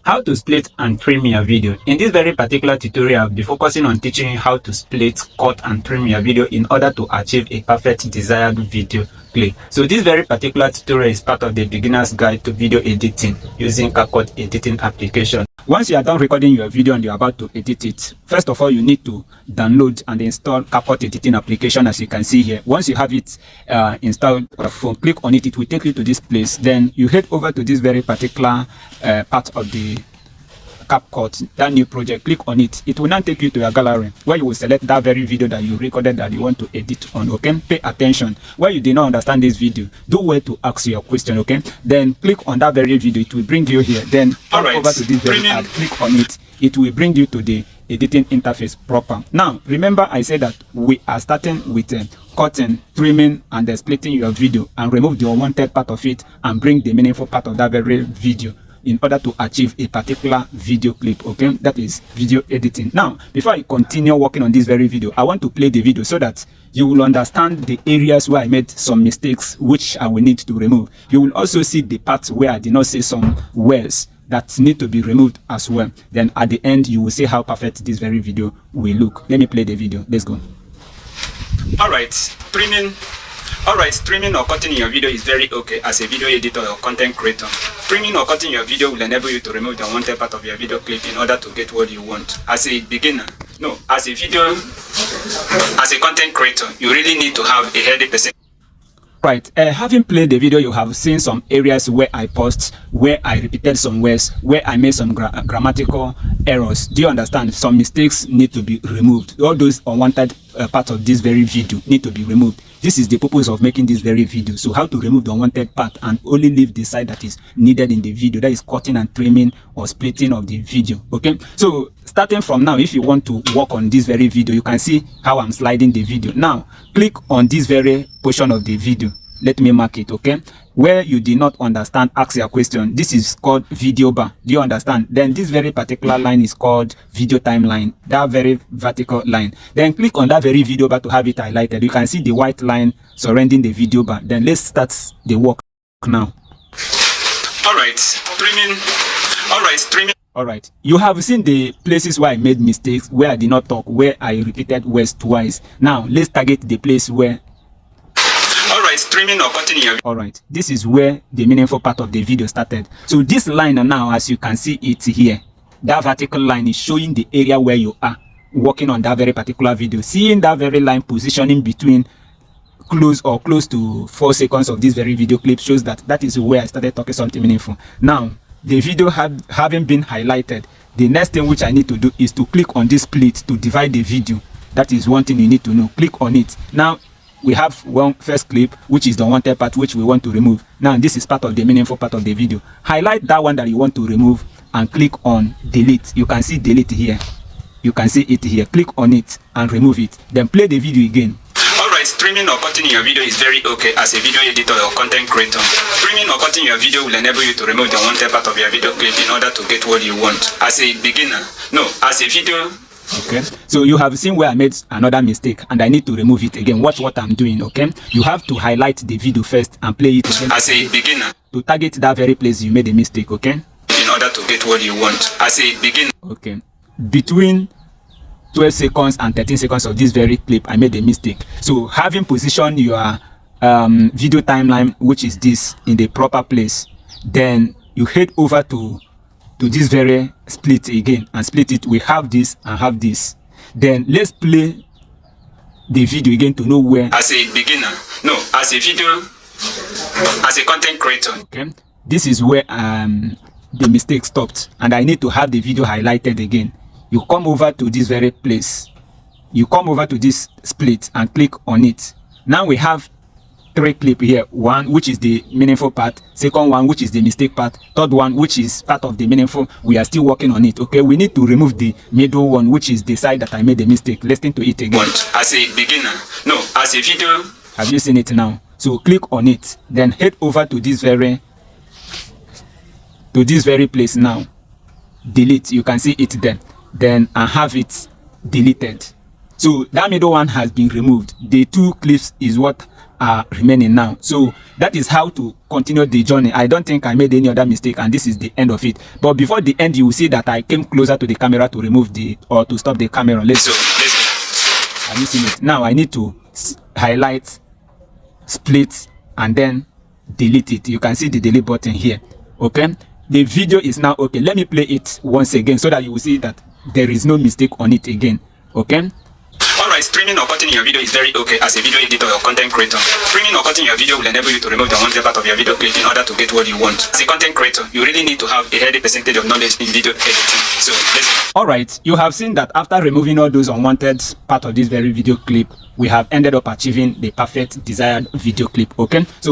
How to split and trim your video. In this very particular tutorial, I'll be focusing on teaching you how to split, cut and trim your video in order to achieve a perfect desired video clip. So this very particular tutorial is part of the beginner's guide to video editing using Capcut editing application. Once you are done recording your video and you're about to edit it, first of all, you need to download and install Capcut editing application, as you can see here. Once you have it installed on your phone, click on it, it will take you to this place. Then you head over to this very particular part of the Capcut, that new project. Click on it. It will now take you to your gallery where you will select that very video that you recorded that you want to edit on. Okay, pay attention. Where you did not understand this video, do well to ask your question. Okay, then click on that very video. It will bring you here. Then over to this very ad, click on it. It will bring you to the editing interface proper. Now remember, I said that we are starting with cutting, trimming and splitting your video, and remove the unwanted part of it and bring the meaningful part of that very video in order to achieve a particular video clip. Okay, that is video editing. Now before I continue working on this very video, I want to play the video so that you will understand the areas where I made some mistakes which I will need to remove. You will also see the parts where I did not say some words that need to be removed as well. Then at the end you will see how perfect this very video will look. Let me play the video. Let's go. All right, trimming or cutting your video is very okay as a video editor or content creator. Trimming or cutting your video will enable you to remove the unwanted part of your video clip in order to get what you want. As a beginner, no, as a content creator, you really need to have a healthy perception. Right, having played the video, you have seen some areas where I paused, where I repeated some words, where I made some grammatical errors. Do you understand? Some mistakes need to be removed. All those unwanted parts of this very video need to be removed. This is the purpose of making this very video. So how to remove the unwanted part and only leave the side that is needed in the video, that is cutting and trimming or splitting of the video. Okay, so starting from now, if you want to work on this very video, you can see how I'm sliding the video. Now click on this very portion of the video. Let me mark it. Okay, where you did not understand, ask your question. This is called video bar. Do you understand? Then this very particular line is called video timeline, that very vertical line. Then click on that very video bar to have it highlighted. You can see the white line surrounding the video bar. Then let's start the work now. All right, trimming. All right, you have seen the places where I made mistakes, where I did not talk, where I repeated words twice. Now let's target the place where trimming or cutting your. All right, this is where the meaningful part of the video started. So this line now, as you can see it here, that vertical line is showing the area where you are working on that very particular video. Seeing that very line positioning between close to 4 seconds of this very video clip shows that that is where I started talking something meaningful. Now the video having been highlighted, the next thing which I need to do is to click on this split to divide the video. That is one thing you need to know. Click on it. Now we have one first clip, which is the unwanted part, which we want to remove. Now this is part of the meaningful part of the video. Highlight that one that you want to remove and click on delete. You can see delete here. You can see it here. Click on it and remove it. Then play the video again. Alright, trimming or cutting your video is very okay as a video editor or content creator. Trimming or cutting your video will enable you to remove the unwanted part of your video clip in order to get what you want. As a beginner, no, as a video. Okay, so you have seen where I made another mistake and I need to remove it again. Watch what I'm doing. Okay, you have to highlight the video first and play it again as a beginner to target that very place you made a mistake. Okay, in order to get what you want as a beginner. Okay, between 12 seconds and 13 seconds of this very clip I made a mistake. So having positioned your video timeline, which is this, in the proper place, then you head over to this very split again and split it. We have this and have this. Then let's play the video again to know where. As a beginner, no, as a content creator. Okay, this is where the mistake stopped and I need to have the video highlighted again. You come over to this very place. You come over to this split and click on it. Now we have 3 clips here. One which is the meaningful part, second one which is the mistake part, third one which is part of the meaningful. We are still working on it. Okay, we need to remove the middle one, which is the side that I made the mistake. Listen to it again. As a beginner, no, as a video. Have you seen it now? So click on it, then head over to this very place now. Delete. You can see it there. Then I have it deleted. So that middle one has been removed. The 2 clips is what are remaining now. So that is how to continue the journey. I don't think I made any other mistake, and this is the end of it. But before the end, you will see that I came closer to the camera to remove the, or to stop the camera. Let's have you seen it? Now I need to highlight, split, and then delete it. You can see the delete button here. Okay, the video is now okay. Let me play it once again so that you will see that there is no mistake on it again. Okay. Alright, trimming or cutting your video is very okay as a video editor or content creator. Trimming or cutting your video will enable you to remove the unwanted part of your video clip in order to get what you want. As a content creator, you really need to have a healthy percentage of knowledge in video editing. So let's... Alright, you have seen that after removing all those unwanted part of this very video clip, we have ended up achieving the perfect desired video clip. Okay, so